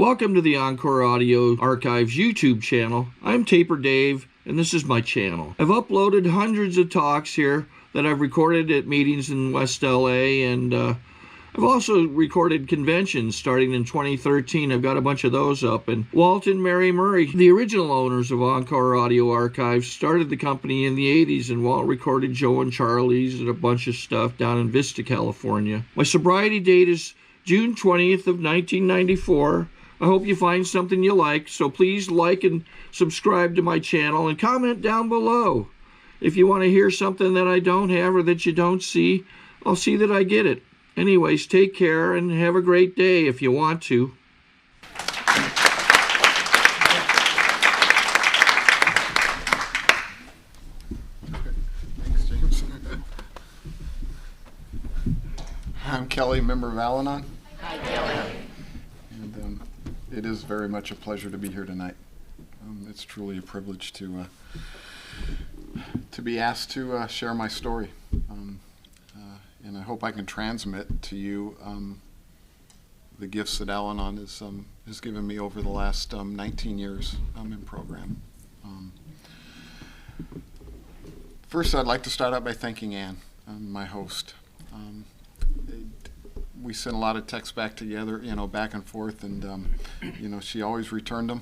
Welcome to the Encore Audio Archives YouTube channel. I'm Taper Dave, and this is my channel. I've uploaded hundreds of talks here that I've recorded at meetings in West LA, and I've also recorded conventions starting in 2013. I've got a bunch of those up. And Walt and Mary Murray, the original owners of Encore Audio Archives, started the company in the 80s, and Walt recorded Joe and Charlie's and a bunch of stuff down in Vista, California. My sobriety date is June 20th of 1994. I hope you find something you like, so please like and subscribe to my channel and comment down below. If you want to hear something that I don't have or that you don't see, I'll see that I get it. Anyways, take care and have a great day if you want to. Thanks, James. I'm Kelly, member of Al-Anon. Hi, Kelly. And it is very much a pleasure to be here tonight. It's truly a privilege to be asked to share my story. And I hope I can transmit to you the gifts that Al-Anon has given me over the last 19 years in program. First, I'd like to start out by thanking Ann, my host. We sent a lot of texts back together, back and forth, and she always returned them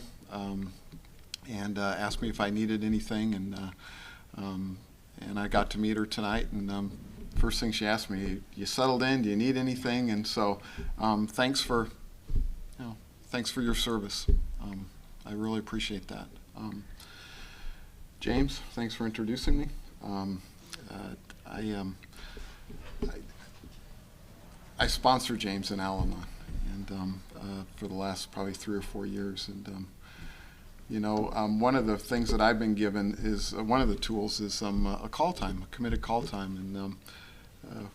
and asked me if I needed anything, and I got to meet her tonight, and first thing she asked me, "You settled in? Do you need anything?" And so, thanks for your service. I really appreciate that. James, thanks for introducing me. I sponsor James in Al-Anon, and for the last probably 3 or 4 years, and one of the things that I've been given is one of the tools is a call time, a committed call time, and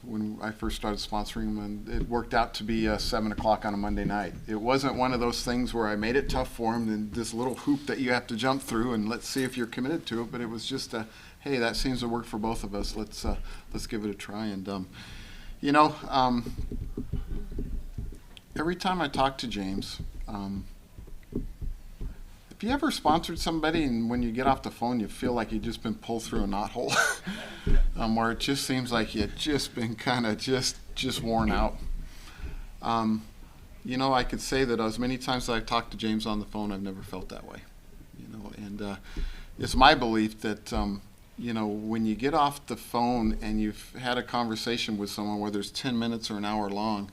when I first started sponsoring him, and it worked out to be 7 o'clock on a Monday night. It wasn't one of those things where I made it tough for him and this little hoop that you have to jump through and let's see if you're committed to it, but it was just hey, that seems to work for both of us. Let's give it a try. And every time I talk to James, have you ever sponsored somebody and when you get off the phone you feel like you've just been pulled through a knothole? Where it just seems like you've just been kind of just worn out. I could say that as many times as I've talked to James on the phone, I've never felt that way. And it's my belief that when you get off the phone and you've had a conversation with someone, whether it's 10 minutes or an hour long,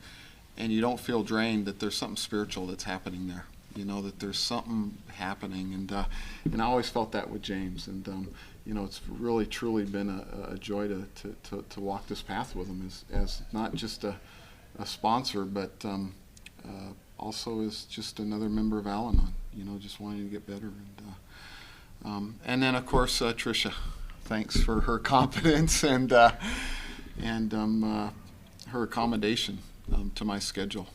and you don't feel drained, that there's something spiritual that's happening there. That there's something happening, and I always felt that with James, and it's really truly been a joy to walk this path with him as not just a sponsor, but also as just another member of Al-Anon. Just wanting to get better, and then of course Tricia, thanks for her confidence and her accommodation to my schedule.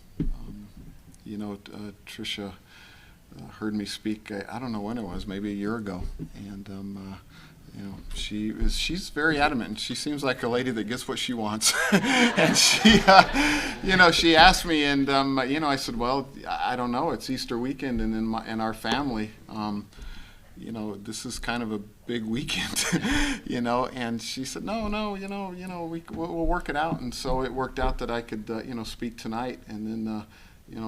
Tricia heard me speak, I don't know when it was, maybe a year ago, and she's very adamant, and she seems like a lady that gets what she wants. And she asked me, and I said, well, I don't know, it's Easter weekend, and in our family, this is kind of a big weekend, and she said, no, we'll work it out. And so it worked out that I could, speak tonight, and then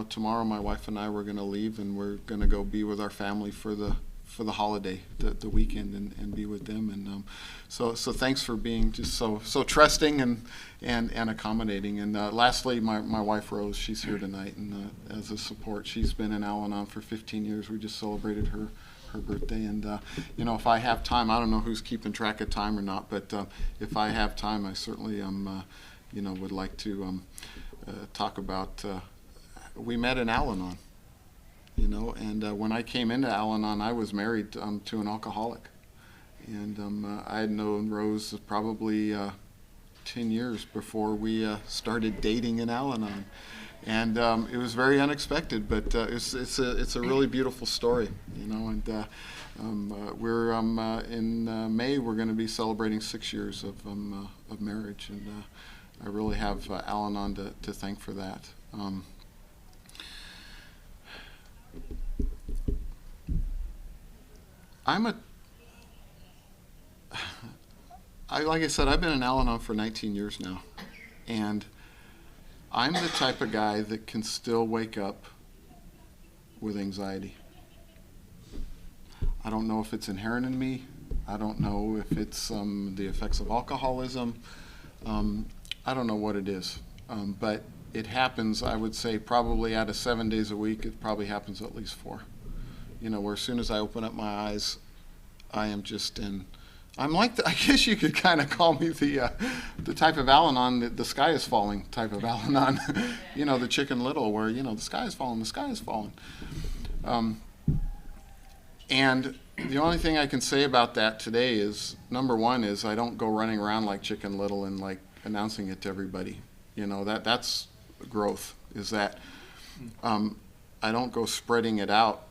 tomorrow my wife and I were going to leave, and we're going to go be with our family for the holiday, the weekend, and be with them. And so thanks for being just so trusting and accommodating. And lastly, my wife Rose, she's here tonight, and as a support, she's been in Al-Anon for 15 years. We just celebrated her birthday, and if I have time, I don't know who's keeping track of time or not, but if I have time, I certainly would like to talk about. We met in Al-Anon, and when I came into Al-Anon, I was married to an alcoholic, and I had known Rose probably 10 years before we started dating in Al-Anon, and it was very unexpected, but it's a really beautiful story, and we're in May we're going to be celebrating 6 years of marriage, and I really have Al-Anon to thank for that. I'm a, like I said, I've been in Al-Anon for 19 years now, and I'm the type of guy that can still wake up with anxiety. I don't know if it's inherent in me. I don't know if it's the effects of alcoholism. I don't know what it is, but it happens, I would say, probably out of 7 days a week, it probably happens at least 4. You know, where as soon as I open up my eyes, I am just in, I'm like, I guess you could kind of call me the type of Al-Anon, the sky is falling type of Al-Anon. You know, the Chicken Little, where, you know, the sky is falling, the sky is falling. And the only thing I can say about that today is, number one is I don't go running around like Chicken Little and like announcing it to everybody. You know, that's growth, is that I don't go spreading it out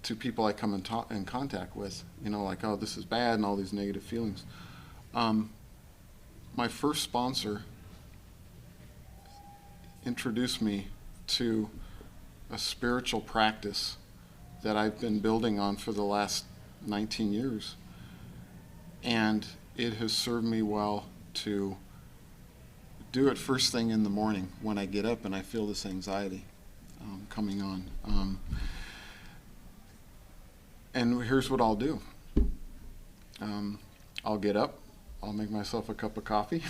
to people I come in contact with, you know, like, oh, this is bad and all these negative feelings. My first sponsor introduced me to a spiritual practice that I've been building on for the last 19 years. And it has served me well to do it first thing in the morning when I get up and I feel this anxiety coming on. And here's what I'll do. I'll get up, I'll make myself a cup of coffee.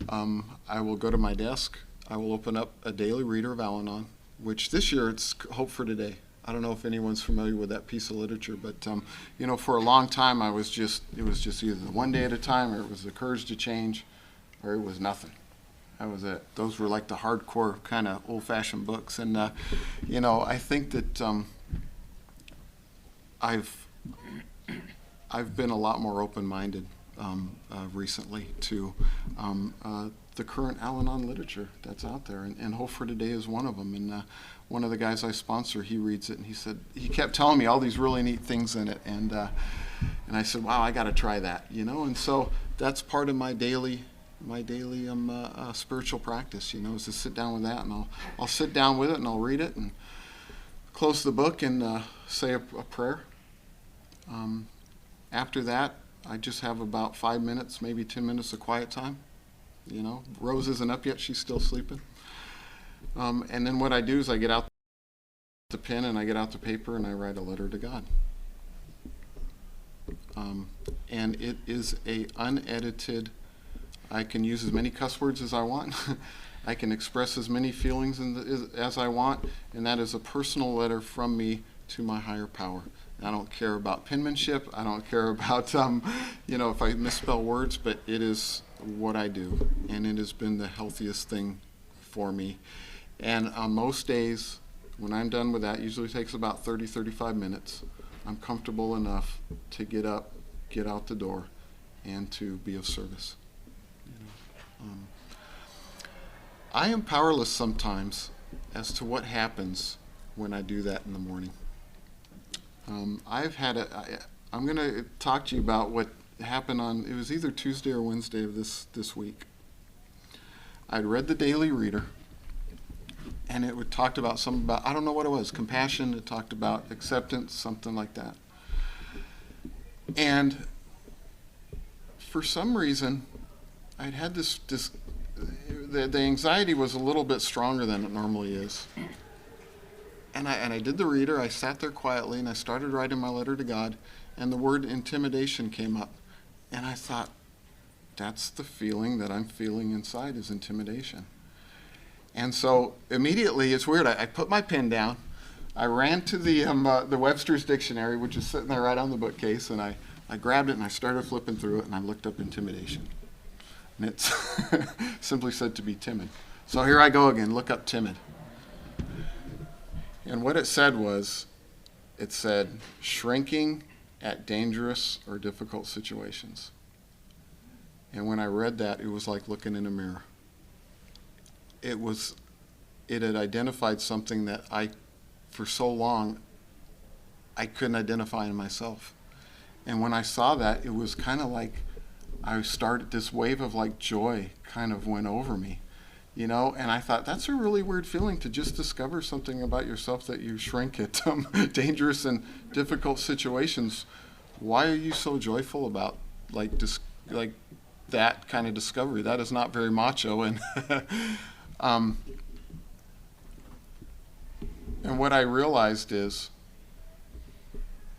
I will go to my desk, I will open up a daily reader of Al-Anon, which this year it's Hope for Today. I don't know if anyone's familiar with that piece of literature, but you know, for a long time it was just either the one day at a time, or it was the courage to change, or it was nothing. That was it. Those were like the hardcore kind of old-fashioned books. And you know, I think that I've been a lot more open-minded recently to the current Al-Anon literature that's out there, and Hope for Today is one of them. And one of the guys I sponsor, he reads it, and he said, he kept telling me all these really neat things in it, and I said, wow, I got to try that, you know. And so that's part of my daily spiritual practice, you know, is to sit down with that, and I'll sit down with it and I'll read it and close the book and say a prayer. After that, I just have about 5 minutes, maybe 10 minutes of quiet time. You know, Rose isn't up yet, she's still sleeping. And then what I do is I get out the pen and I get out the paper and I write a letter to God. And it is a unedited, I can use as many cuss words as I want. I can express as many feelings as I want, and that is a personal letter from me to my higher power. I don't care about penmanship. I don't care about, you know, if I misspell words, but it is what I do, and it has been the healthiest thing for me. And on most days, when I'm done with that, usually takes about 30, 35 minutes, I'm comfortable enough to get up, get out the door, and to be of service. You know? I am powerless sometimes as to what happens when I do that in the morning. I'm going to talk to you about what happened on, it was either Tuesday or Wednesday of this week. I'd read the daily reader, and it talked about something about, I don't know what it was, compassion, it talked about acceptance, something like that. And for some reason, I'd had the anxiety was a little bit stronger than it normally is. And I did the reader, I sat there quietly, and I started writing my letter to God, and the word intimidation came up. And I thought, that's the feeling that I'm feeling inside, is intimidation. And so immediately, it's weird, I put my pen down, I ran to the Webster's Dictionary, which is sitting there right on the bookcase, and I grabbed it and I started flipping through it, and I looked up intimidation. And it simply said to be timid. So here I go again, look up timid. And what it said was, it said, shrinking at dangerous or difficult situations. And when I read that, it was like looking in a mirror. It had identified something that for so long, I couldn't identify in myself. And when I saw that, it was kind of like, this wave of like joy kind of went over me. you know, and I thought that's a really weird feeling to just discover something about yourself that you shrink at dangerous and difficult situations. Why are you so joyful about like that kind of discovery? That is not very macho. And and what I realized is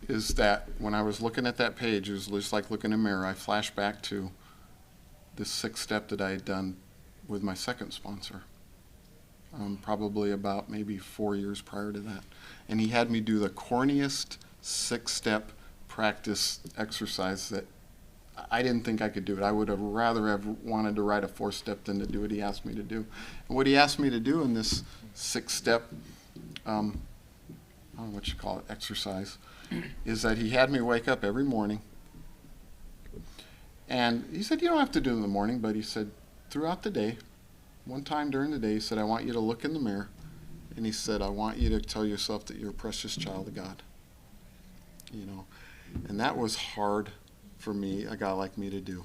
that when I was looking at that page, it was just like looking in a mirror. I flashed back to the 6th step that I had done with my second sponsor, probably about maybe 4 years prior to that. And he had me do the corniest 6-step practice exercise that I didn't think I could do it. I would have rather have wanted to write a 4-step than to do what he asked me to do. And what he asked me to do in this 6-step, I don't know what you call it, exercise, is that he had me wake up every morning. And he said, you don't have to do it in the morning, but he said, throughout the day, one time during the day, he said, I want you to look in the mirror. And he said, I want you to tell yourself that you're a precious child of God. You know, and that was hard for me, a guy like me, to do.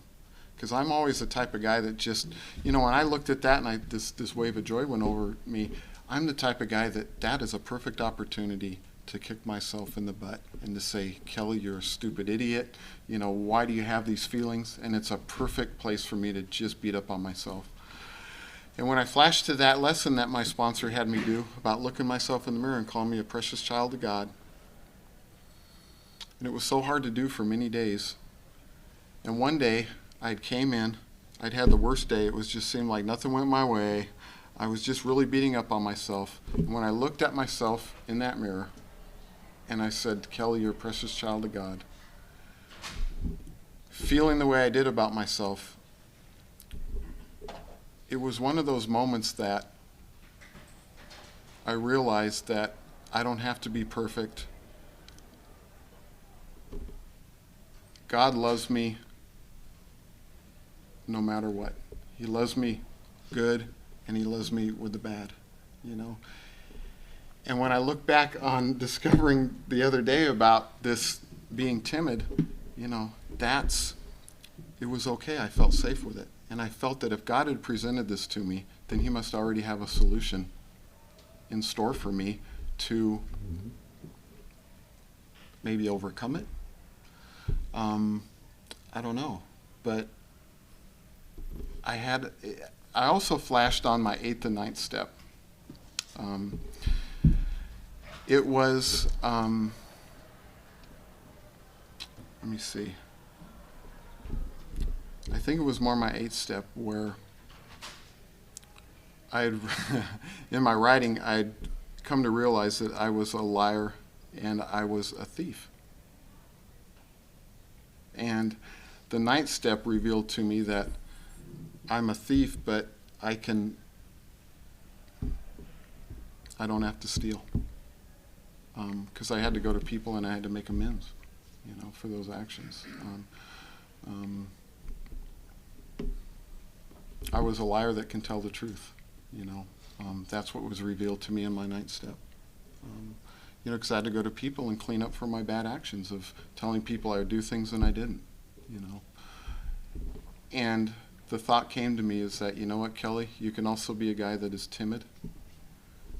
Because I'm always the type of guy that just, you know, when I looked at that and this wave of joy went over me, I'm the type of guy that is a perfect opportunity to kick myself in the butt and to say, Kelly, you're a stupid idiot. You know, why do you have these feelings? And it's a perfect place for me to just beat up on myself. And when I flashed to that lesson that my sponsor had me do about looking myself in the mirror and calling me a precious child of God, and it was so hard to do for many days. And one day, I came in, I'd had the worst day. It was just seemed like nothing went my way. I was just really beating up on myself. And when I looked at myself in that mirror, and I said, Kelly, you're a precious child of God, feeling the way I did about myself, it was one of those moments that I realized that I don't have to be perfect. God loves me no matter what. He loves me good, and he loves me with the bad, you know. And when I look back on discovering the other day about this being timid, you know, it was okay. I felt safe with it. And I felt that if God had presented this to me, then he must already have a solution in store for me to maybe overcome it. I don't know. But I also flashed on my 8th and 9th step. It was, let me see. I think it was more my 8th step where in my writing, I'd come to realize that I was a liar and I was a thief. And the 9th step revealed to me that I'm a thief, but I don't have to steal. Because I had to go to people and I had to make amends, you know, for those actions. I was a liar that can tell the truth, you know. That's what was revealed to me in my 9th step. You know, because I had to go to people and clean up for my bad actions of telling people I would do things and I didn't, you know. And the thought came to me is that, you know what, Kelly, you can also be a guy that is timid,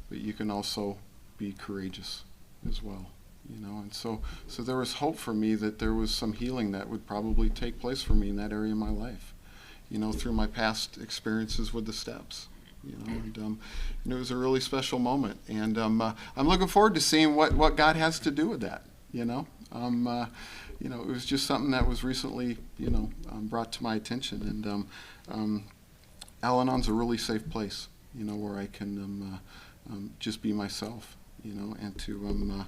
but you can also be courageous as well, you know. And so there was hope for me that there was some healing that would probably take place for me in that area of my life, you know, through my past experiences with the steps, you know. And it was a really special moment, and I'm looking forward to seeing what God has to do with that, you know. You know, it was just something that was recently, you know, brought to my attention, and Al-Anon's a really safe place, you know, where I can just be myself, you know, and to you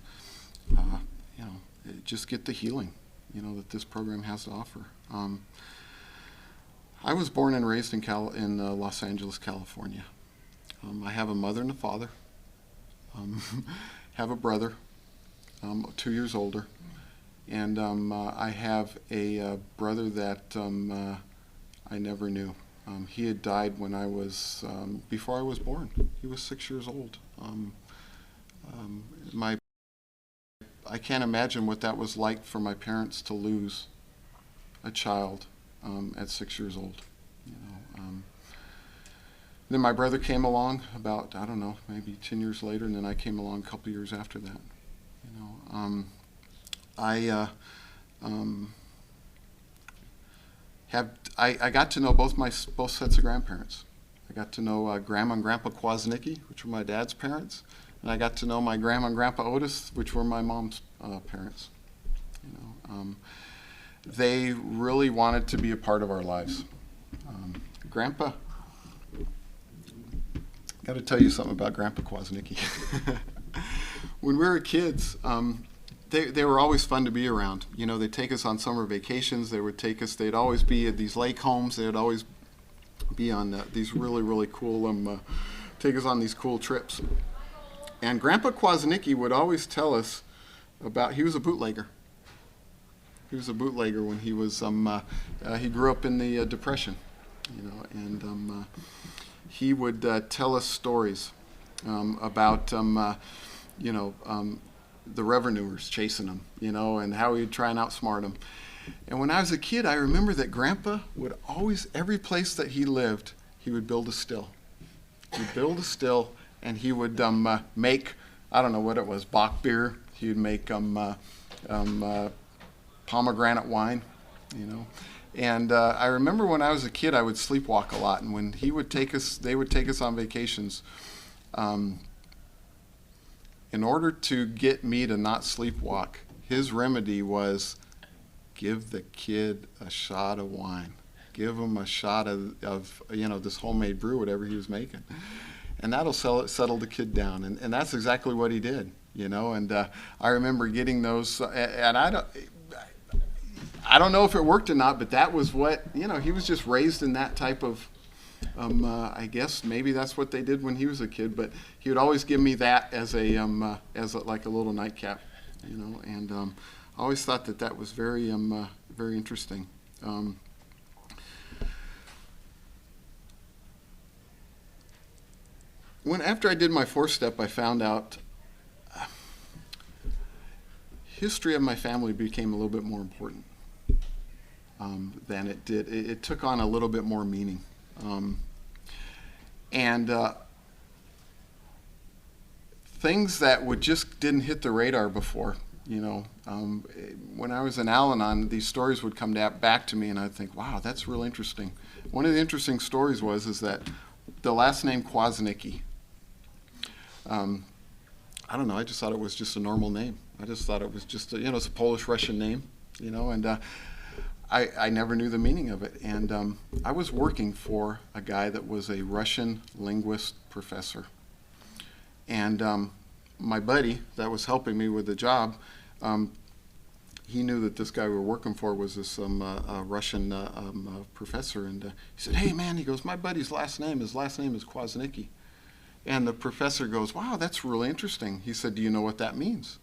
know, just get the healing, you know, that this program has to offer. I was born and raised in Los Angeles, California. I have a mother and a father. Have a brother, 2 years older, and I have a brother that I never knew. He had died when I was before I was born. He was 6 years old. I can't imagine what that was like for my parents to lose a child at 6 years old. You know, then my brother came along about, I don't know, maybe 10 years later, and then I came along a couple years after that. You know, I got to know both sets of grandparents. I got to know Grandma and Grandpa Kwasnicki, which were my dad's parents, and I got to know my Grandma and Grandpa Otis, which were my mom's parents. You know, they really wanted to be a part of our lives. Grandpa, got to tell you something about Grandpa Kwasnicki. When we were kids, they were always fun to be around. You know, they'd take us on summer vacations. They'd always be at these lake homes. They'd always be on these really, really cool, take us on these cool trips. And Grandpa Kwasnicki would always tell us about, he was a bootlegger. He was a bootlegger when he was, he grew up in the Depression, you know, and he would tell us stories about, you know, the revenuers chasing him, you know, and how he'd try and outsmart them. And when I was a kid, I remember that Grandpa would always, every place that he lived, he would build a still. He'd build a still, and he would make, I don't know what it was, Bock beer. He would make pomegranate wine, you know. And I remember when I was a kid, I would sleepwalk a lot, and when he would take us, they would take us on vacations. In order to get me to not sleepwalk, his remedy was give the kid a shot of wine. Give him a shot of you know, this homemade brew, whatever he was making. And that'll settle the kid down. And that's exactly what he did, you know. And I remember getting those, and I don't know if it worked or not, but that was what, you know, he was just raised in that type of, I guess maybe that's what they did when he was a kid, but he would always give me that as like a little nightcap, you know, and I always thought that was very, very interesting. After I did my 4-step, I found out history of my family became a little bit more important than it did. It took on a little bit more meaning. And things that didn't hit the radar before, you know. When I was in Al-Anon, these stories would come back to me, and I'd think, wow, that's real interesting. One of the interesting stories is that the last name Kwasnicki, I don't know, I just thought it was just a normal name. I just thought it was just, you know, it's a Polish-Russian name, you know, and I never knew the meaning of it. And I was working for a guy that was a Russian linguist professor. And my buddy that was helping me with the job, he knew that this guy we were working for was this Russian professor. And he said, hey, man, he goes, my buddy's last name is Kwasnicki. And the professor goes, wow, that's really interesting. He said, do you know what that means?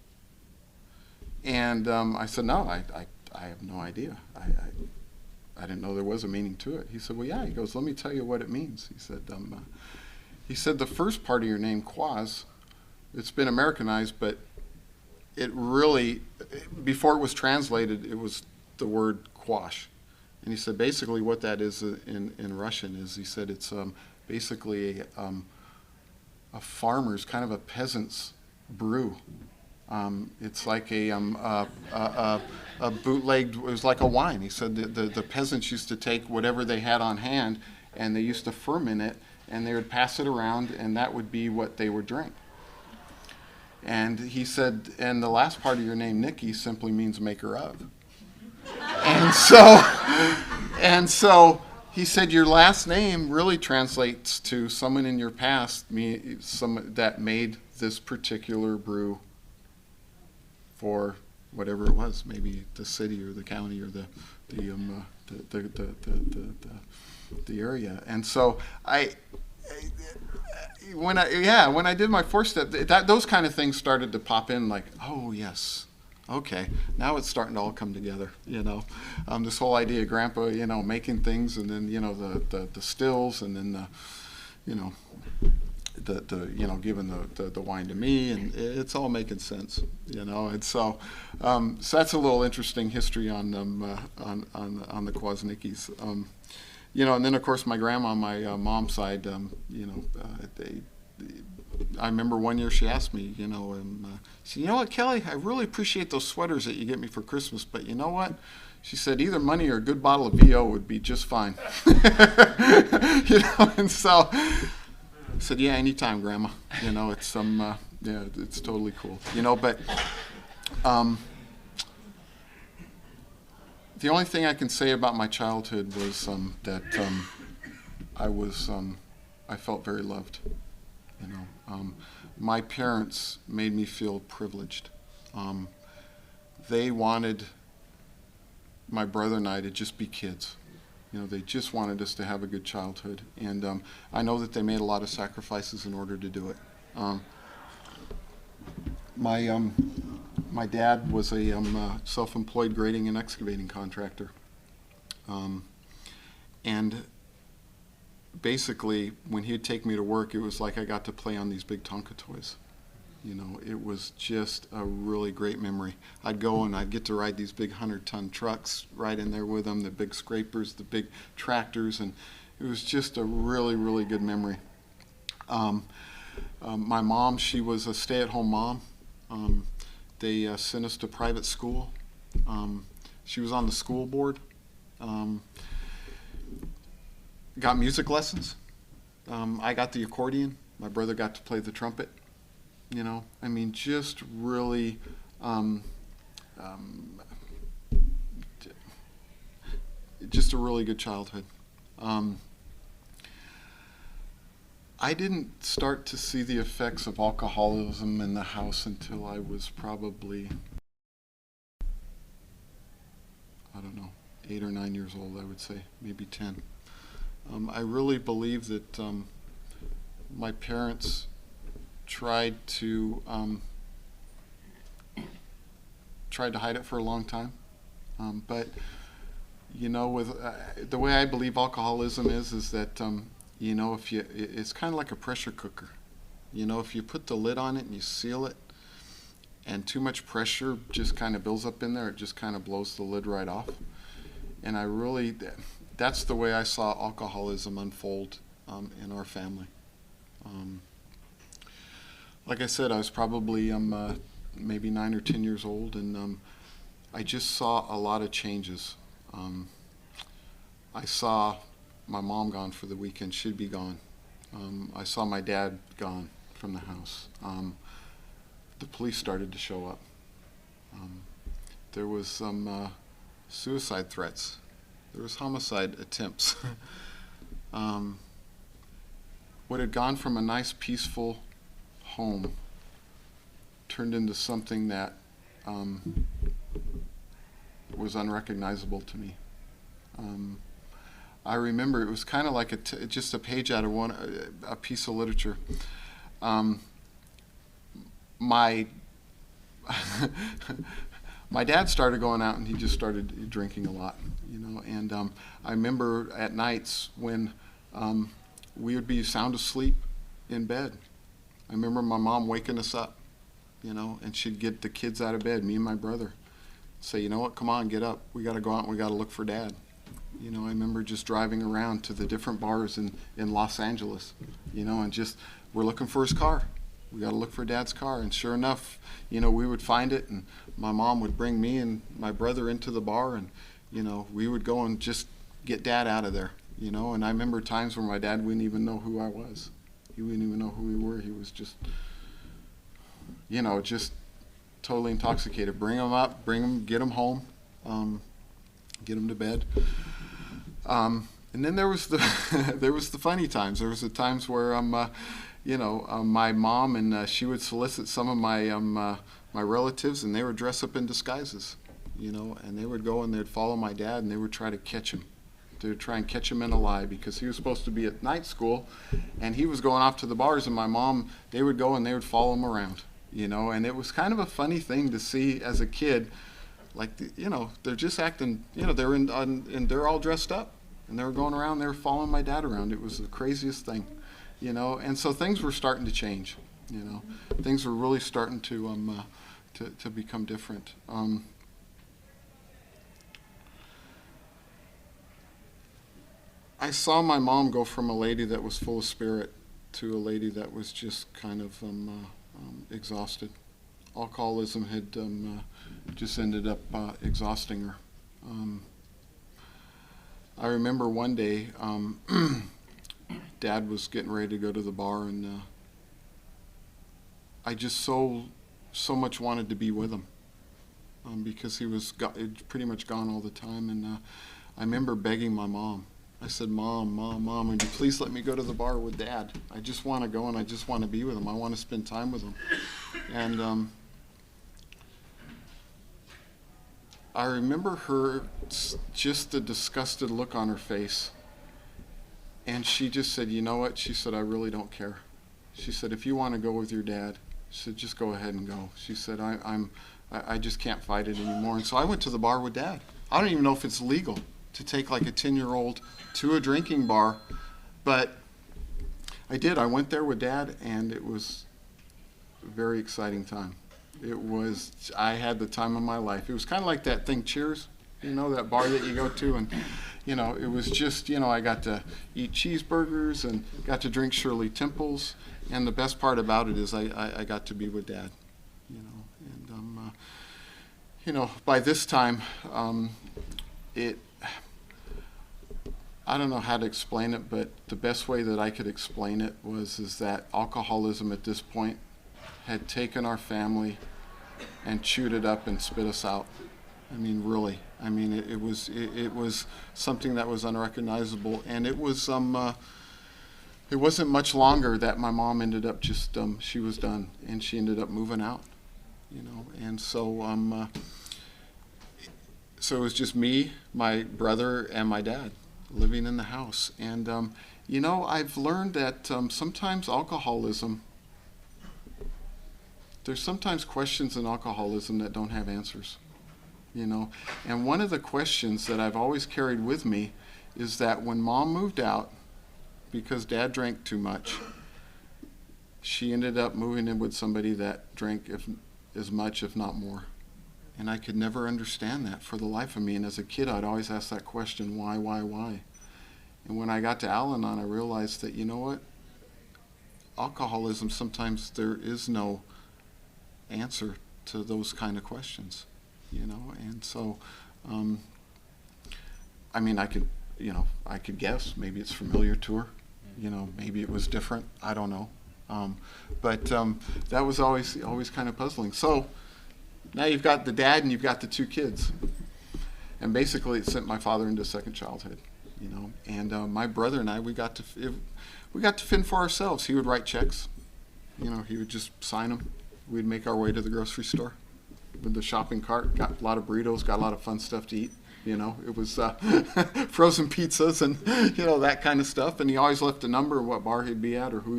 And I said, no, I have no idea. I didn't know there was a meaning to it. He said, well, yeah. He goes, let me tell you what it means. He said, the first part of your name, Quas, it's been Americanized, but it really, before it was translated, it was the word quash. And he said, basically what that is in Russian is, he said, it's basically a farmer's, kind of a peasant's brew. It's like a bootlegged, it was like a wine. He said the peasants used to take whatever they had on hand, and they used to ferment it, and they would pass it around, and that would be what they would drink. And he said, and the last part of your name, Nikki, simply means maker of. And so he said your last name really translates to someone in your past, some that made this particular brew for whatever it was, maybe the city or the county or the area. And so when I did my 4-step, those kind of things started to pop in, like, oh yes, okay, now it's starting to all come together, you know. This whole idea of Grandpa, you know, making things, and then, you know, the stills, and then you know, giving the wine to me, and it's all making sense, you know. And so that's a little interesting history on the Kwasnickis. And then of course my grandma on my mom's side, I remember one year she asked me, she said, what, Kelly, I really appreciate those sweaters that you get me for Christmas, but you know what? She said, either money or a good bottle of VO would be just fine. And so I said, yeah, anytime, Grandma. It's yeah, it's totally cool. But the only thing I can say about my childhood was that I felt very loved. My parents made me feel privileged. They wanted my brother and I to just be kids. They just wanted us to have a good childhood. And I know that they made a lot of sacrifices in order to do it. My dad was a self-employed grading and excavating contractor. And basically, when he'd take me to work, it was like I got to play on these big Tonka toys. It was just a really great memory. I'd go and I'd get to ride these big 100-ton trucks right in there with them, the big scrapers, the big tractors, and it was just a really, really good memory. My mom, she was a stay-at-home mom. They sent us to private school. She was on the school board. Got music lessons. I got the accordion. My brother got to play the trumpet. Just really just a really good childhood. I didn't start to see the effects of alcoholism in the house until I was probably, 8 or 9 years old, I would say, maybe 10. I really believe that my parents tried to hide it for a long time, but with the way I believe alcoholism is that it's kind of like a pressure cooker. If you put the lid on it and you seal it, and too much pressure just kind of builds up in there, it just kind of blows the lid right off. And that's the way I saw alcoholism unfold in our family. Like I said, I was probably maybe 9 or 10 years old, and I just saw a lot of changes. I saw my mom gone for the weekend. She'd be gone. I saw my dad gone from the house. The police started to show up. There was some suicide threats. There was homicide attempts. What had gone from a nice, peaceful home turned into something that was unrecognizable to me. I remember it was kind of like just a page out of a piece of literature. My my dad started going out and he just started drinking a lot, and I remember at nights when we would be sound asleep in bed. I remember my mom waking us up, and she'd get the kids out of bed, me and my brother, say, you know what, come on, get up. We got to go out and we got to look for Dad. I remember just driving around to the different bars in Los Angeles, and just, we're looking for his car. We got to look for Dad's car. And sure enough, we would find it, and my mom would bring me and my brother into the bar, and, we would go and just get Dad out of there, And I remember times where my dad wouldn't even know who I was. He wouldn't even know who we were. He was just, just totally intoxicated. Bring him up, get him home, get him to bed. And then there was the there was the funny times. There was the times where my mom and she would solicit some of my my relatives, and they would dress up in disguises, and they would go and they'd follow my dad, and they would try to catch him. They would try and catch him in a lie, because he was supposed to be at night school, and he was going off to the bars, and my mom, they would go and they would follow him around, and it was kind of a funny thing to see as a kid. Like, they're just acting, they're and they're all dressed up, and they were going around, they were following my dad around. It was the craziest thing, and so things were starting to change, things were really starting to become different. I saw my mom go from a lady that was full of spirit to a lady that was just kind of exhausted. Alcoholism had just ended up exhausting her. I remember one day, Dad was getting ready to go to the bar, and I just so much wanted to be with him, because he was pretty much gone all the time. And I remember begging my mom. I said, Mom, would you please let me go to the bar with Dad? I just want to go, and I just want to be with him. I want to spend time with him. And I remember her, just the disgusted look on her face. And she just said, you know what? She said, I really don't care. She said, if you want to go with your dad, she said, just go ahead and go. She said, I just can't fight it anymore. And so I went to the bar with Dad. I don't even know if it's legal to take like a 10-year-old to a drinking bar, but I did. I went there with Dad, and it was a very exciting time. I had the time of my life. It was kind of like that thing, Cheers, that bar that you go to, and it was just, I got to eat cheeseburgers and got to drink Shirley Temples, and the best part about it is I got to be with Dad, and by this time, I don't know how to explain it, but the best way that I could explain it is that alcoholism at this point had taken our family and chewed it up and spit us out. I mean, really. I mean, it was something that was unrecognizable, and it wasn't much longer that my mom ended up just she was done, and she ended up moving out, and so so it was just me, my brother, and my dad living in the house. And I've learned that sometimes alcoholism, there's sometimes questions in alcoholism that don't have answers, and one of the questions that I've always carried with me is that when Mom moved out because Dad drank too much, she ended up moving in with somebody that drank as much, if not more. And I could never understand that for the life of me. And as a kid, I'd always ask that question, why? And when I got to Al-Anon, I realized that, what? Alcoholism, sometimes there is no answer to those kind of questions, And so, I could guess. Maybe it's familiar to her. Maybe it was different. I don't know. But that was always kind of puzzling. So now you've got the dad and you've got the two kids. And basically it sent my father into second childhood, And my brother and I, we got to fend for ourselves. He would write checks. He would just sign them. We'd make our way to the grocery store with the shopping cart. Got a lot of burritos, got a lot of fun stuff to eat. It was frozen pizzas and, that kind of stuff. And he always left a number of what bar he'd be at or who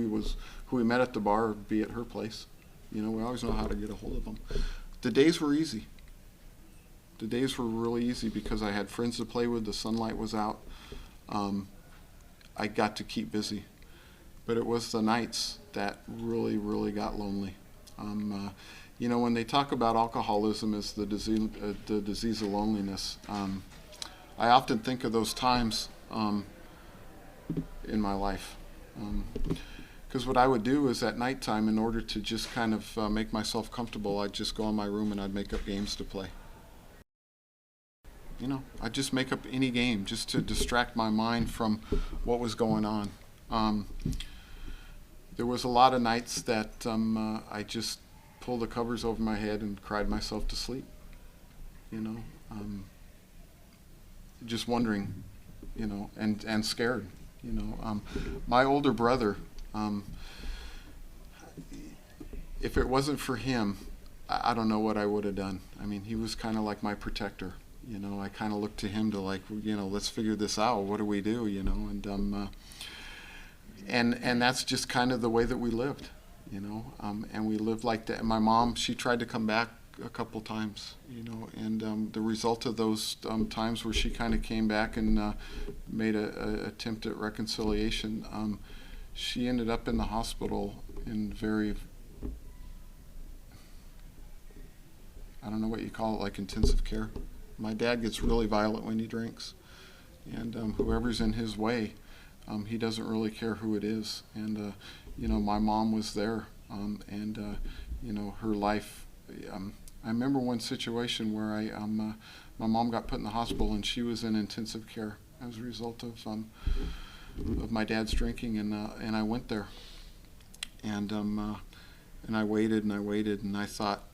he met at the bar or be at her place. We always know how to get a hold of him. The days were easy. The days were really easy because I had friends to play with. The sunlight was out. I got to keep busy. But it was the nights that really, really got lonely. When they talk about alcoholism as the disease of loneliness, I often think of those times in my life. Because what I would do is at nighttime, in order to just kind of make myself comfortable, I'd just go in my room and I'd make up games to play. I'd just make up any game just to distract my mind from what was going on. There was a lot of nights that I just pulled the covers over my head and cried myself to sleep. Just wondering, and scared. My older brother, if it wasn't for him, I don't know what I would have done. He was kind of like my protector. I kind of looked to him to let's figure this out. What do we do? And that's just kind of the way that we lived, and we lived like that. And my mom, she tried to come back a couple times, and the result of those times where she kind of came back and made a attempt at reconciliation, she ended up in the hospital in very, I don't know what you call it, like intensive care. My dad gets really violent when he drinks, And whoever's in his way, he doesn't really care who it is. And, my mom was there, and, her life. I remember one situation where my mom got put in the hospital, and she was in intensive care as a result of my dad's drinking, and I went there, and I waited and I waited, and I thought,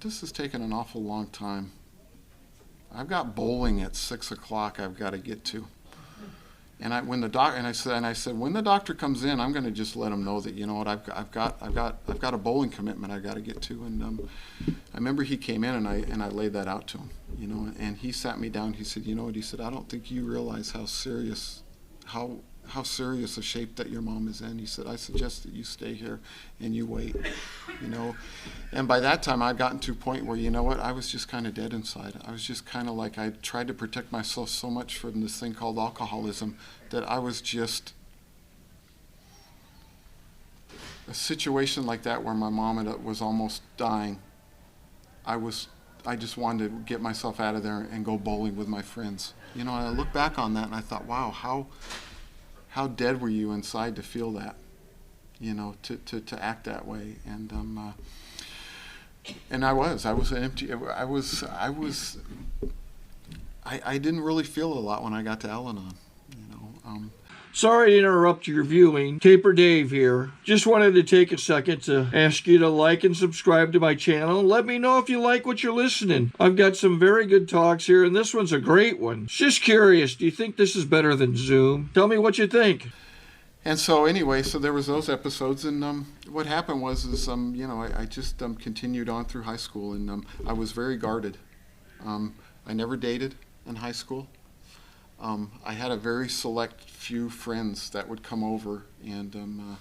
this has taken an awful long time. I've got bowling at 6 o'clock I've got to get to. And I said, when the doctor comes in, I'm going to just let him know that, I've got a bowling commitment I've got to get to. And I remember he came in, and I laid that out to him, and he sat me down. He said, he said, I don't think you realize how serious a shape that your mom is in. He said, I suggest that you stay here and you wait, And by that time, I'd gotten to a point where, I was just kind of dead inside. I was just kind of like, I tried to protect myself so much from this thing called alcoholism that I was just, a situation like that where my mom was almost dying, I just wanted to get myself out of there and go bowling with my friends. And I look back on that and I thought, wow, how dead were you inside to feel that, to act that way. And I was empty. I didn't really feel a lot when I got to Al-Anon, Sorry to interrupt your viewing. Taper Dave here. Just wanted to take a second to ask you to like and subscribe to my channel. Let me know if you like what you're listening. I've got some very good talks here, and this one's a great one. Just curious, do you think this is better than Zoom? Tell me what you think. And so anyway, so there was those episodes, and what happened was I just continued on through high school, and I was very guarded. I never dated in high school. I had a very select few friends that would come over and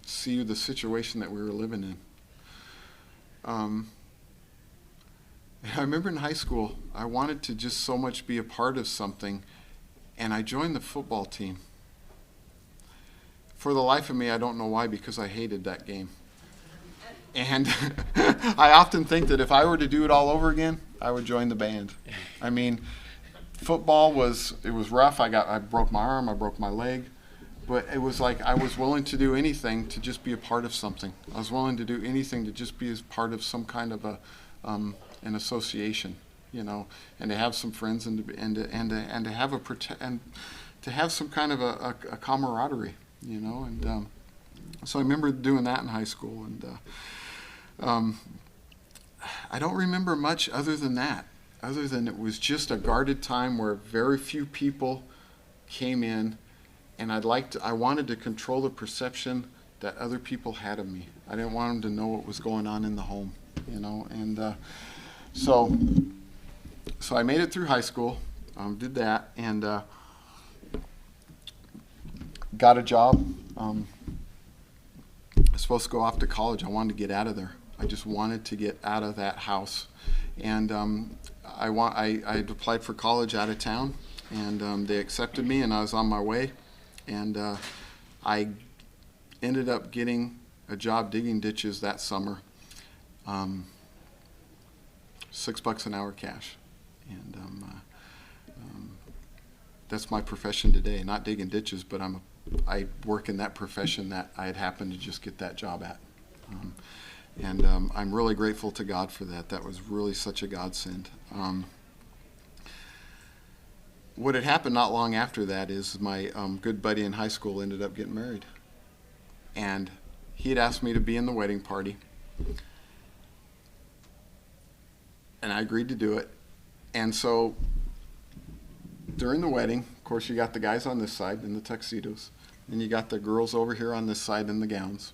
see the situation that we were living in. I remember in high school, I wanted to just so much be a part of something, and I joined the football team. For the life of me, I don't know why, because I hated that game. And I often think that if I were to do it all over again, I would join the band. I mean, football was rough. I broke my arm, I broke my leg, but it was like I was willing to do anything to just be a part of something. I was willing to do anything to just be as part of some kind of an association, and to have some friends and to have some kind of a camaraderie, and so I remember doing that in high school, and I don't remember much other than it was just a guarded time where very few people came in, and I wanted to control the perception that other people had of me. I didn't want them to know what was going on in the home, and so I made it through high school, did that, and got a job. I was supposed to go off to college. I wanted to get out of there. I just wanted to get out of that house, and I applied for college out of town, and they accepted me, and I was on my way, and I ended up getting a job digging ditches that summer, $6 an hour cash, and that's my profession today. Not digging ditches, but I work in that profession that I had happened to just get that job at. And I'm really grateful to God for that. That was really such a godsend. What had happened not long after that is my good buddy in high school ended up getting married. And he had asked me to be in the wedding party. And I agreed to do it. And so during the wedding, of course, you got the guys on this side in the tuxedos, and you got the girls over here on this side in the gowns.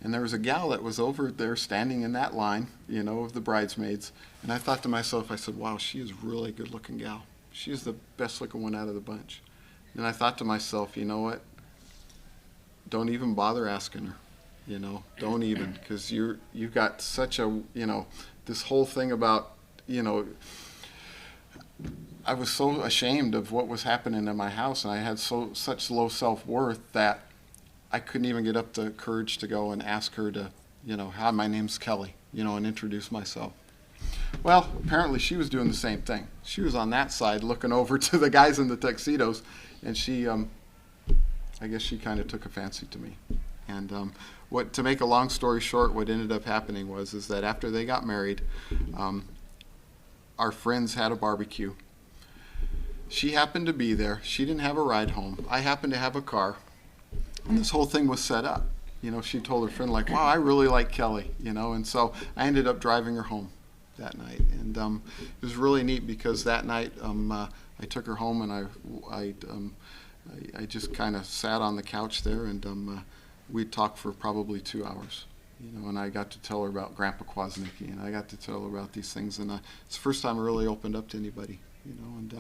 And there was a gal that was over there standing in that line, of the bridesmaids. And I thought to myself, I said, wow, she is really a good-looking gal. She is the best-looking one out of the bunch. And I thought to myself, you know what? Don't even bother asking her. Don't even, because you've got such a, this whole thing about, I was so ashamed of what was happening in my house, and I had such low self-worth that I couldn't even get up the courage to go and ask her to Hi, my name's Kelly, and introduce myself. Well, apparently she was doing the same thing. She was on that side looking over to the guys in the tuxedos, and she, I guess she kind of took a fancy to me. And to make a long story short, what ended up happening is that after they got married, our friends had a barbecue. She happened to be there. She didn't have a ride home. I happened to have a car. And this whole thing was set up. She told her friend, like, wow, I really like Kelly, and so I ended up driving her home that night. And it was really neat because that night I took her home, and I just kind of sat on the couch there, and we talked for probably 2 hours. And I got to tell her about Grandpa Kwasnicki, and I got to tell her about these things, and it's the first time I really opened up to anybody, and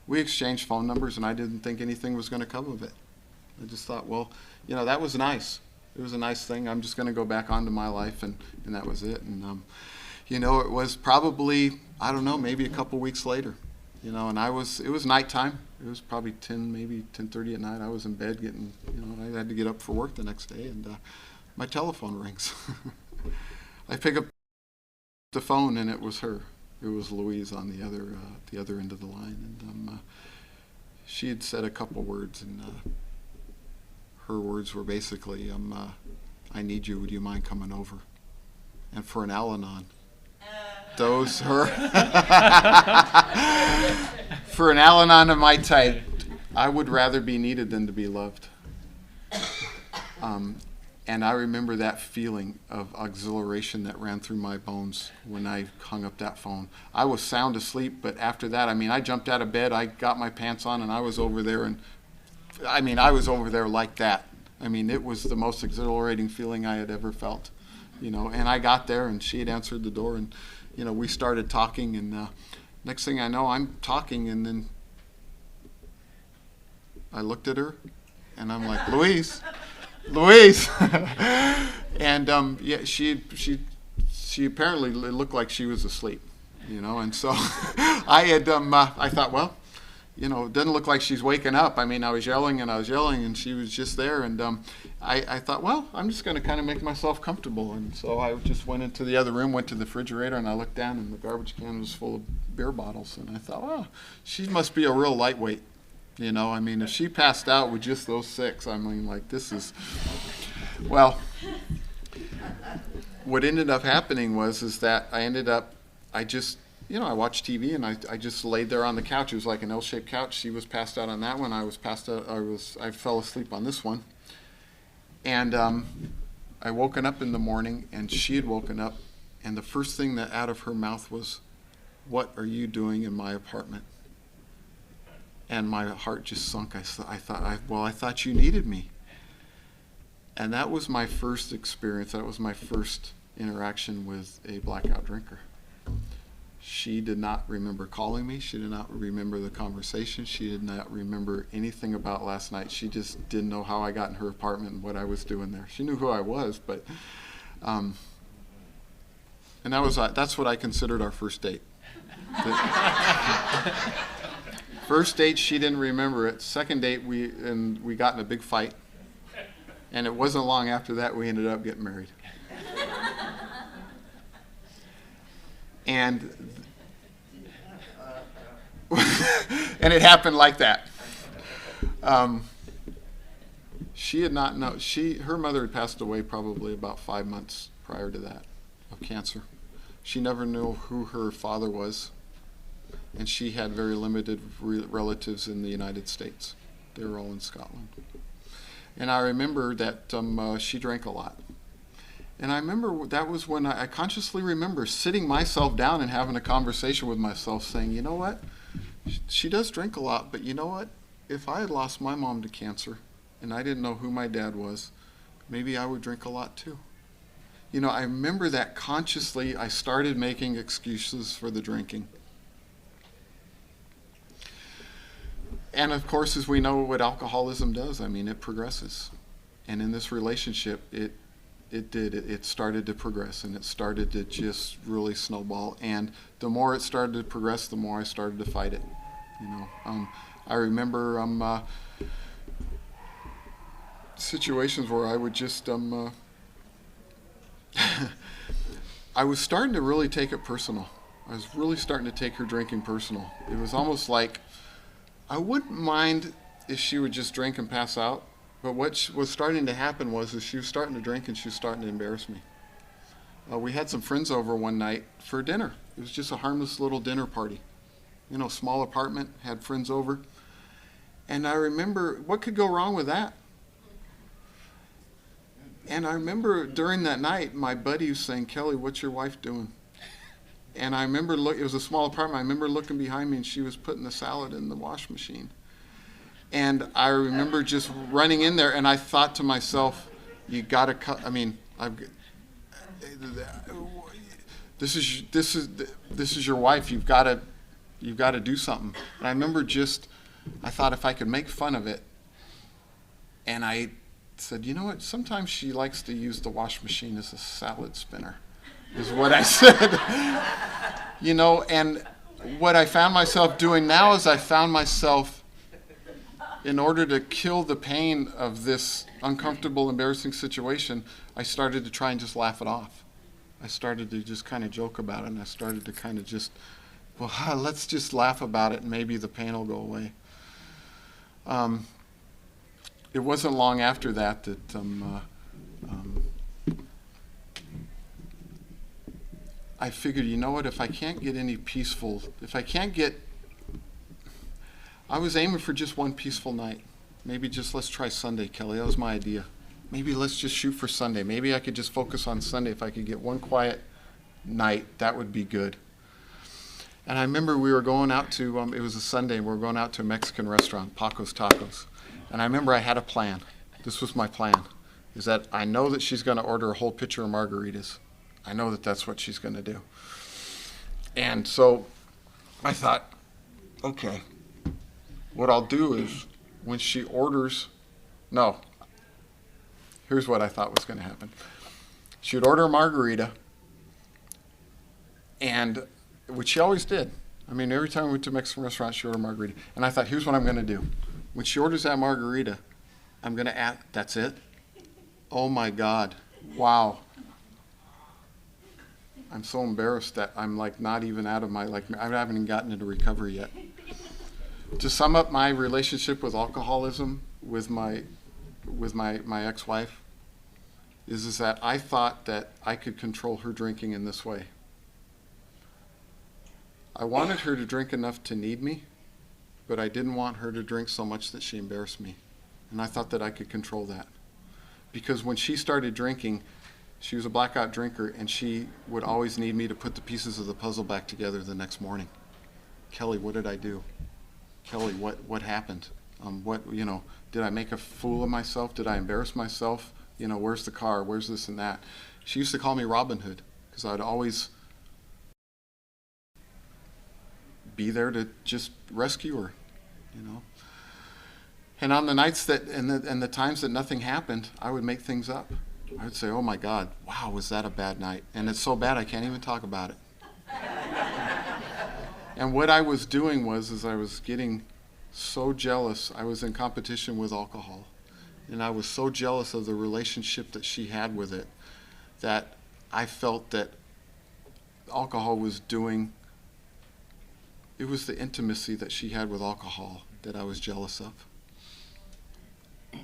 we exchanged phone numbers, and I didn't think anything was going to come of it. I just thought, well, that was nice. It was a nice thing. I'm just going to go back onto my life, and that was it. And, it was probably, I don't know, maybe a couple weeks later, and it was nighttime. It was probably 10, maybe 10:30 at night. I was in bed getting, I had to get up for work the next day, and my telephone rings. I pick up the phone, and it was her. It was Louise on the other end of the line, and she had said a couple words, and her words were basically, "I need you. Would you mind coming over?" And for an Al-Anon, for an Al-Anon of my type, I would rather be needed than to be loved. And I remember that feeling of exhilaration that ran through my bones when I hung up that phone. I was sound asleep, but after that, I jumped out of bed, I got my pants on, and I was over there, and I was over there like that. It was the most exhilarating feeling I had ever felt, and I got there, and she had answered the door, and, we started talking, and next thing I know, I'm talking, and then I looked at her, and I'm like, Louise, and yeah, she apparently looked like she was asleep, and so I thought, well, it doesn't look like she's waking up. I was yelling, and she was just there, and I thought, well, I'm just going to kind of make myself comfortable, and so I just went into the other room, went to the refrigerator, and I looked down, and the garbage can was full of beer bottles, and I thought, well, she must be a real lightweight. If she passed out with just those 6, this is, well, what ended up happening is that I just, I watched TV, and I just laid there on the couch. It was like an L-shaped couch. She was passed out on that one. I fell asleep on this one. And I woken up in the morning, and she had woken up, and the first thing that out of her mouth was, "What are you doing in my apartment?" And my heart just sunk. I thought you needed me. And that was my first experience. That was my first interaction with a blackout drinker. She did not remember calling me. She did not remember the conversation. She did not remember anything about last night. She just didn't know how I got in her apartment and what I was doing there. She knew who I was, but and that's what I considered our first date. First date, she didn't remember it. Second date, we got in a big fight, and it wasn't long after that we ended up getting married. And and it happened like that. She had not known. Her mother had passed away probably about 5 months prior to that of cancer. She never knew who her father was, and she had very limited relatives in the United States. They were all in Scotland. And I remember that she drank a lot. And I remember that was when I consciously remember sitting myself down and having a conversation with myself saying, you know what? She does drink a lot, but you know what? If I had lost my mom to cancer and I didn't know who my dad was, maybe I would drink a lot too. I remember that consciously I started making excuses for the drinking. And of course, as we know what alcoholism does, it progresses. And in this relationship, it started to progress, and it started to just really snowball. And the more it started to progress, the more I started to fight it. I remember situations where I would just I was starting to really take it personal. I was really starting to take her drinking personal. It was almost like I wouldn't mind if she would just drink and pass out, but what was starting to happen was she was starting to drink and she was starting to embarrass me. We had some friends over one night for dinner. It was just a harmless little dinner party. You know, small apartment, had friends over. And I remember, what could go wrong with that? And I remember during that night, my buddy was saying, Kelly, what's your wife doing? And I remember, it was a small apartment, I remember looking behind me and she was putting the salad in the wash machine. And I remember just running in there and I thought to myself, you gotta cut, I mean, this is your wife, you've gotta do something. And I remember I thought if I could make fun of it, and I said, you know what, sometimes she likes to use the wash machine as a salad spinner, is what I said. You know, and what I found myself doing now is I found myself, in order to kill the pain of this uncomfortable, embarrassing situation, I started to try and just laugh it off. I started to just kind of joke about it, and I started to kind of just, well, let's just laugh about it and maybe the pain will go away. It wasn't long after that I figured, you know what, if I can't get any peaceful, I was aiming for just one peaceful night. Maybe just let's try Sunday, Kelly. That was my idea. Maybe let's just shoot for Sunday. Maybe I could just focus on Sunday. If I could get one quiet night, that would be good. And I remember we were going out to, it was a Sunday, and we were going out to a Mexican restaurant, Paco's Tacos. And I remember I had a plan. This was my plan, is that I know that she's going to order a whole pitcher of margaritas. I know that that's what she's going to do. And so I thought, okay, what I'll do is when she orders, here's what I thought was going to happen. She would order a margarita, and which she always did. I mean, every time we went to a Mexican restaurant, she ordered a margarita. And I thought, here's what I'm going to do. When she orders that margarita, I'm going to add, that's it? Oh my God. Wow. I'm so embarrassed that I'm like not even out of my, I haven't even gotten into recovery yet. To sum up my relationship with alcoholism with my ex-wife is that I thought that I could control her drinking in this way. I wanted her to drink enough to need me, but I didn't want her to drink so much that she embarrassed me. And I thought that I could control that. Because when she started drinking, she was a blackout drinker, and she would always need me to put the pieces of the puzzle back together the next morning. Kelly, what did I do? Kelly, what happened? Did I make a fool of myself? Did I embarrass myself? Where's the car? Where's this and that? She used to call me Robin Hood, because I'd always be there to just rescue her, And on the nights and the times that nothing happened, I would make things up. I would say, oh my God, wow, was that a bad night? And it's so bad I can't even talk about it. And what I was doing was I was getting so jealous. I was in competition with alcohol. And I was so jealous of the relationship that she had with it that I felt that alcohol was doing, it was the intimacy that she had with alcohol that I was jealous of.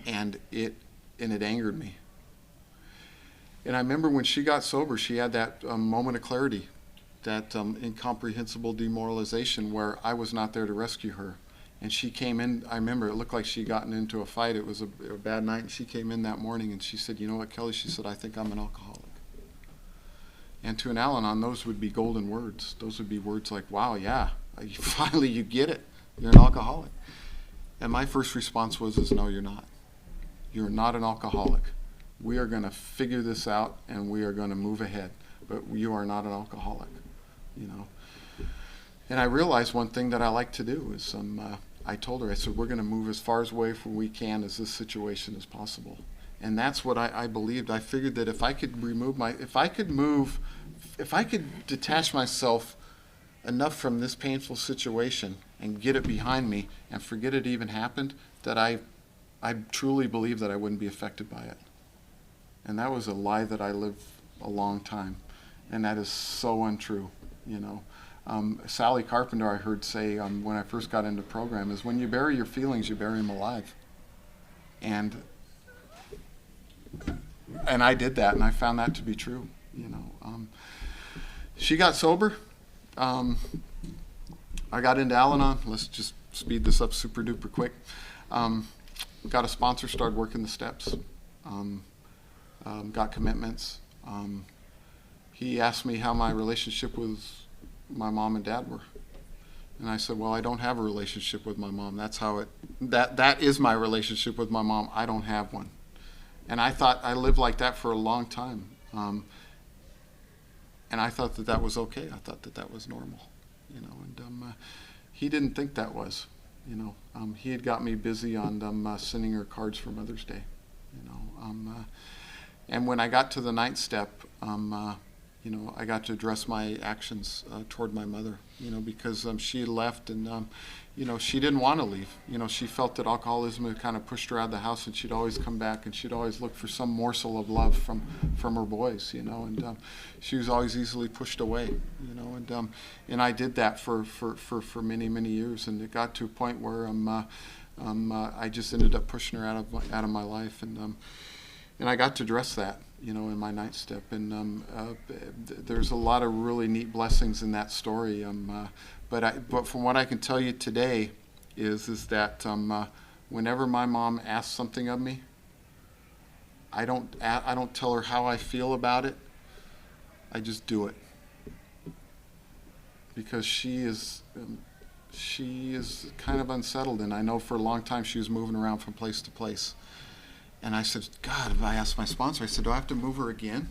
And it angered me. And I remember when she got sober, she had that moment of clarity, that incomprehensible demoralization where I was not there to rescue her. And she came in, I remember it looked like she'd gotten into a fight. It was a bad night. And she came in that morning and she said, you know what, Kelly? She said, I think I'm an alcoholic. And to an Al-Anon, those would be golden words. Those would be words like, wow, yeah, finally you get it. You're an alcoholic. And my first response was, no, you're not. You're not an alcoholic. We are going to figure this out and we are going to move ahead. But you are not an alcoholic, And I realized one thing that I like to do is I told her, I said, we're going to move as far away from we can as this situation as possible. And that's what I believed. I figured that if I could detach myself enough from this painful situation and get it behind me and forget it even happened, that I truly believe that I wouldn't be affected by it. And that was a lie that I lived a long time. And that is so untrue, you know. Sally Carpenter, I heard say when I first got into program, is when you bury your feelings, you bury them alive. And I did that, and I found that to be true, you know. She got sober. I got into Al-Anon. Let's just speed this up super duper quick. Got a sponsor, started working the steps. Got commitments. He asked me how my relationship with my mom and dad were. And I said, well, I don't have a relationship with my mom. That's how that is my relationship with my mom. I don't have one. And I thought I lived like that for a long time. And I thought that was okay. I thought that was normal, you know. And he didn't think that was, you know. He had got me busy on sending her cards for Mother's Day, you know. And when I got to the 9th step, you know, I got to address my actions toward my mother, you know, because she had left, and you know, she didn't want to leave. You know, she felt that alcoholism had kind of pushed her out of the house, and she'd always come back, and she'd always look for some morsel of love from her boys, you know, and she was always easily pushed away, you know, and I did that for many years, and it got to a point where I just ended up pushing her out of my life, and I got to address that, you know, in my 9th step, and there's a lot of really neat blessings in that story. But from what I can tell you today, is that whenever my mom asks something of me, I don't tell her how I feel about it. I just do it, because she is kind of unsettled, and I know for a long time she was moving around from place to place. And I said, God, I asked my sponsor, I said, do I have to move her again?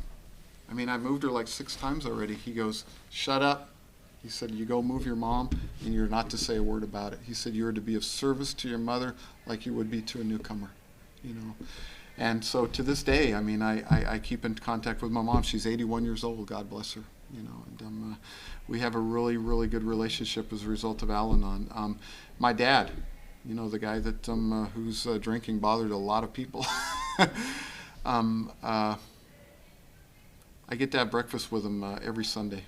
I mean, I moved her like 6 times already. He goes, shut up. He said, you go move your mom, and you're not to say a word about it. He said, you are to be of service to your mother like you would be to a newcomer, you know. And so to this day, I mean, I keep in contact with my mom. She's 81 years old, God bless her, you know. And we have a really, really good relationship as a result of Al-Anon. My dad, you know, the guy that who's drinking bothered a lot of people. I get to have breakfast with him every Sunday,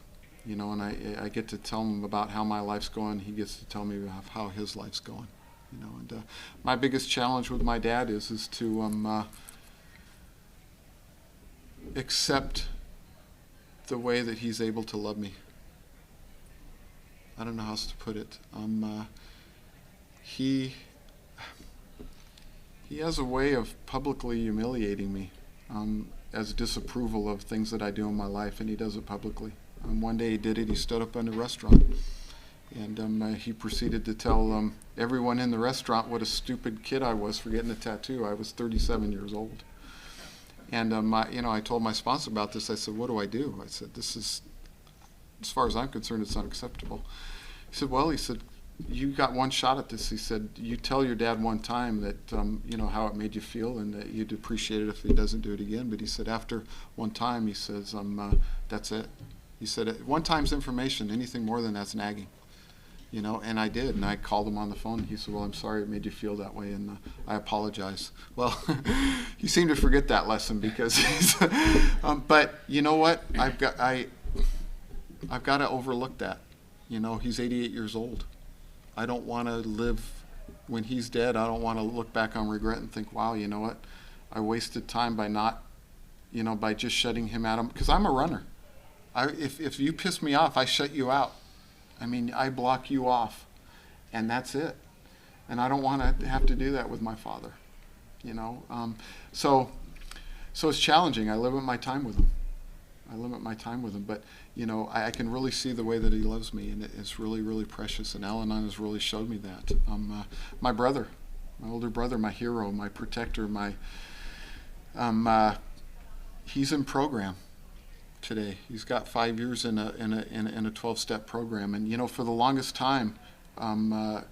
you know, and I get to tell him about how my life's going. He gets to tell me about how his life's going, you know. And my biggest challenge with my dad is to accept the way that he's able to love me. I don't know how else to put it. He has a way of publicly humiliating me as disapproval of things that I do in my life, and he does it publicly. One day he did it. He stood up in a restaurant, and he proceeded to tell everyone in the restaurant what a stupid kid I was for getting a tattoo. I was 37 years old. And you know, I told my sponsor about this. I said, what do? I said, this is, as far as I'm concerned, it's unacceptable. He said, well, he said, you got one shot at this. He said, you tell your dad one time that, you know, how it made you feel, and that you'd appreciate it if he doesn't do it again. But he said, after one time, he says, that's it. He said, one time's information, anything more than that's nagging. You know, and I did, and I called him on the phone, and he said, well, I'm sorry it made you feel that way, and I apologize. Well, he seemed to forget that lesson, because he's, but you know what, I've got to overlook that. You know, he's 88 years old. I don't want to live, when he's dead, I don't want to look back on regret and think, wow, you know what, I wasted time by not, you know, by just shutting him out, because I'm a runner. If you piss me off, I shut you out. I mean, I block you off, and that's it. And I don't want to have to do that with my father, you know. So it's challenging. I limit my time with him. But, you know, I can really see the way that he loves me, and it's really, really precious. And Al-Anon has really showed me that. My brother, my older brother, my hero, my protector, he's in program today. He's got 5 years in a 12-step program, and you know, for the longest time, I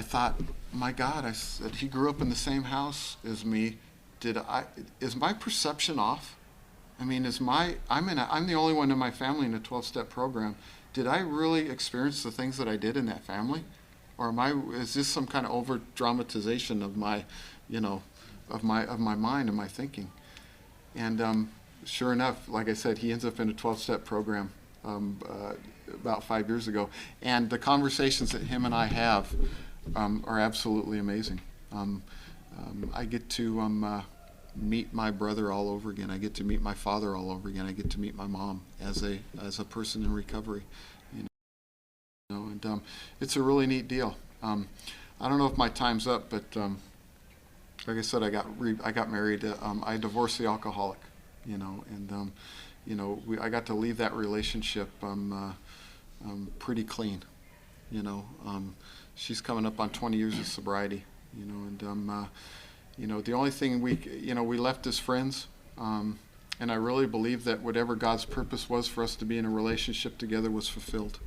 thought, my God, I said, he grew up in the same house as me. Is my perception off? I mean, I'm the only one in my family in a 12-step program. Did I really experience the things that I did in that family, or is this some kind of over dramatization of my, you know, of my mind and my thinking? And sure enough, like I said, he ends up in a 12-step program about 5 years ago. And the conversations that him and I have are absolutely amazing. I get to meet my brother all over again. I get to meet my father all over again. I get to meet my mom as a person in recovery. And it's a really neat deal. I don't know if my time's up, but like I said, I got married. I divorced the alcoholic, and I got to leave that relationship pretty clean. She's coming up on 20 years of sobriety. The only thing we left as friends, and I really believe that whatever God's purpose was for us to be in a relationship together was fulfilled.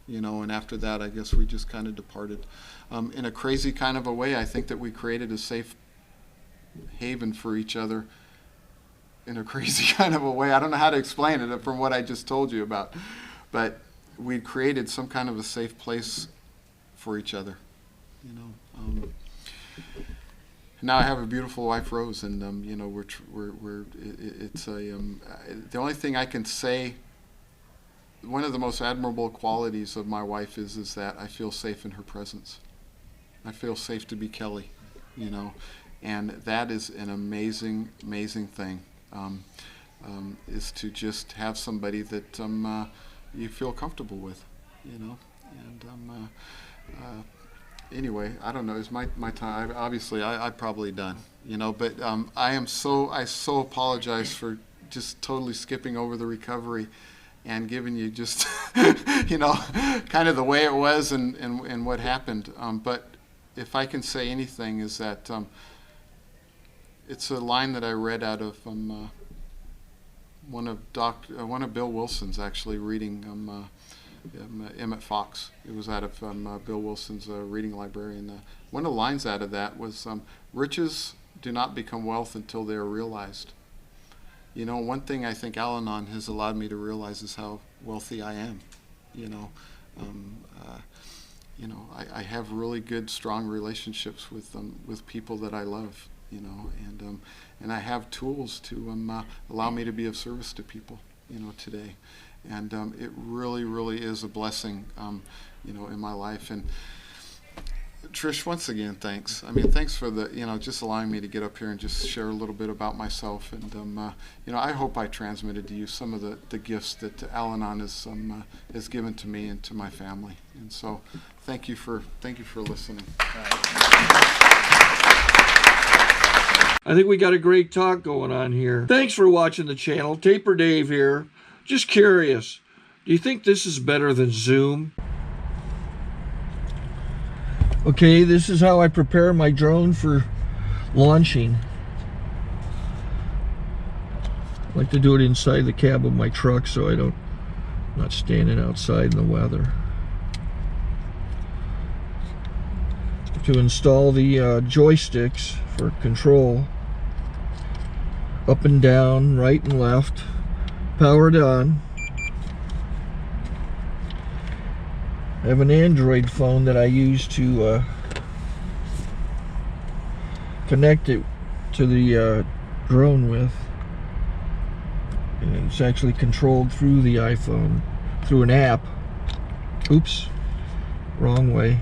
And after that, I guess we just kind of departed. In a crazy kind of a way, I think that we created a safe haven for each other in a crazy kind of a way. I don't know how to explain it from what I just told you about, but we created some kind of a safe place for each other. Now I have a beautiful wife, Rose, and the only thing I can say. One of the most admirable qualities of my wife is that I feel safe in her presence. I feel safe to be Kelly, and that is an amazing, amazing thing, is to just have somebody that you feel comfortable with, and anyway, I don't know, it's my time. Obviously, I'm probably done, but I so apologize for just totally skipping over the recovery and giving you just, kind of the way it was and what happened. But if I can say anything, is that it's a line that I read out of one of Bill Wilson's, actually, reading Emmett Fox. It was out of Bill Wilson's reading library. And one of the lines out of that was, riches do not become wealth until they are realized. One thing I think Al-Anon has allowed me to realize is how wealthy I am. I have really good, strong relationships with people that I love. And I have tools to allow me to be of service to people. Today, and it really, really is a blessing. In my life. And Trish, once again, thanks. Thanks for just allowing me to get up here and just share a little bit about myself. And I hope I transmitted to you some of the gifts that Al-Anon has given to me and to my family. And so, thank you for listening. I think we got a great talk going on here. Thanks for watching the channel. Taper Dave here. Just curious, do you think this is better than Zoom? Okay, this is how I prepare my drone for launching. I like to do it inside the cab of my truck so I'm not standing outside in the weather. To install the joysticks for control, up and down, right and left, powered on. I have an Android phone that I use to connect it to the drone with. And it's actually controlled through the iPhone, through an app. Oops, wrong way.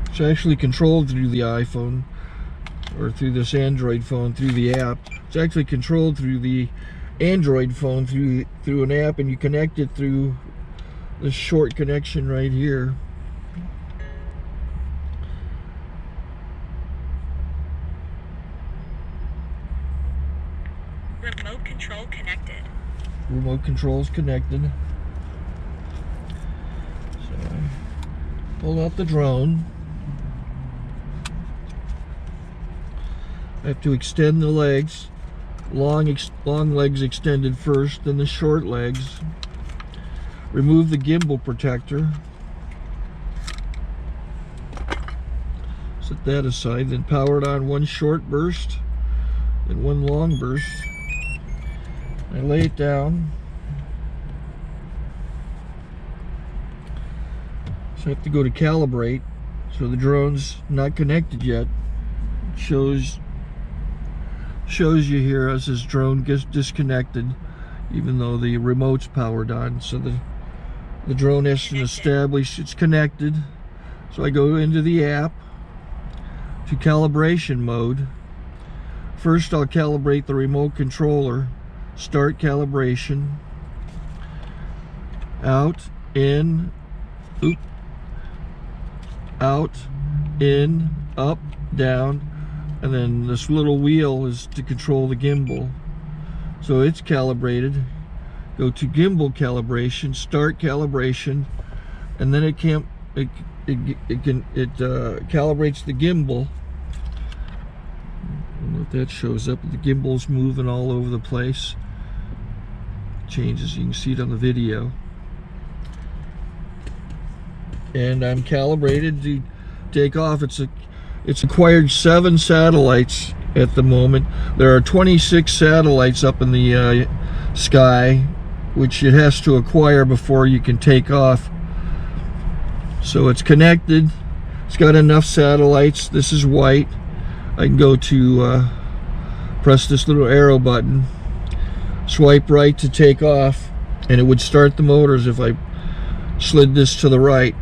It's actually controlled through the iPhone, or through this Android phone, through the app. It's actually controlled through the Android phone, through an app, and you connect it through this short connection right here. Remote control connected. Remote control's connected. So I pull out the drone. I have to extend the legs. Long legs extended first, then the short legs. Remove the gimbal protector. Set that aside, then power it on one short burst and one long burst. I lay it down. So I have to go to calibrate. So the drone's not connected yet. It shows shows you here as this drone gets disconnected, even though the remote's powered on. So the drone has to establish it's connected. So I go into the app to calibration mode. First I'll calibrate the remote controller. Start calibration. Out, in, oop, out, in, up, down, and then this little wheel is to control the gimbal. So it's calibrated. Go to gimbal calibration, start calibration, and then it calibrates the gimbal. I don't know if that shows up. The gimbal's moving all over the place. Changes, you can see it on the video. And I'm calibrated to take off. It's acquired 7 satellites at the moment. There are 26 satellites up in the sky, which it has to acquire before you can take off. So it's connected. It's got enough satellites. This is white. I can go to press this little arrow button, swipe right to take off, and it would start the motors if I slid this to the right.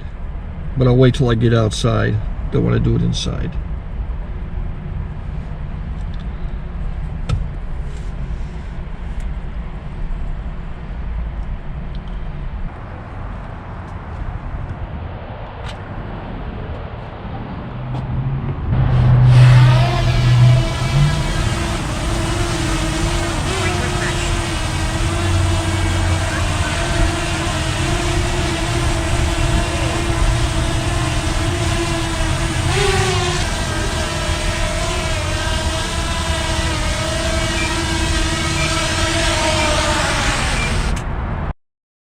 But I'll wait till I get outside. Don't want to do it inside.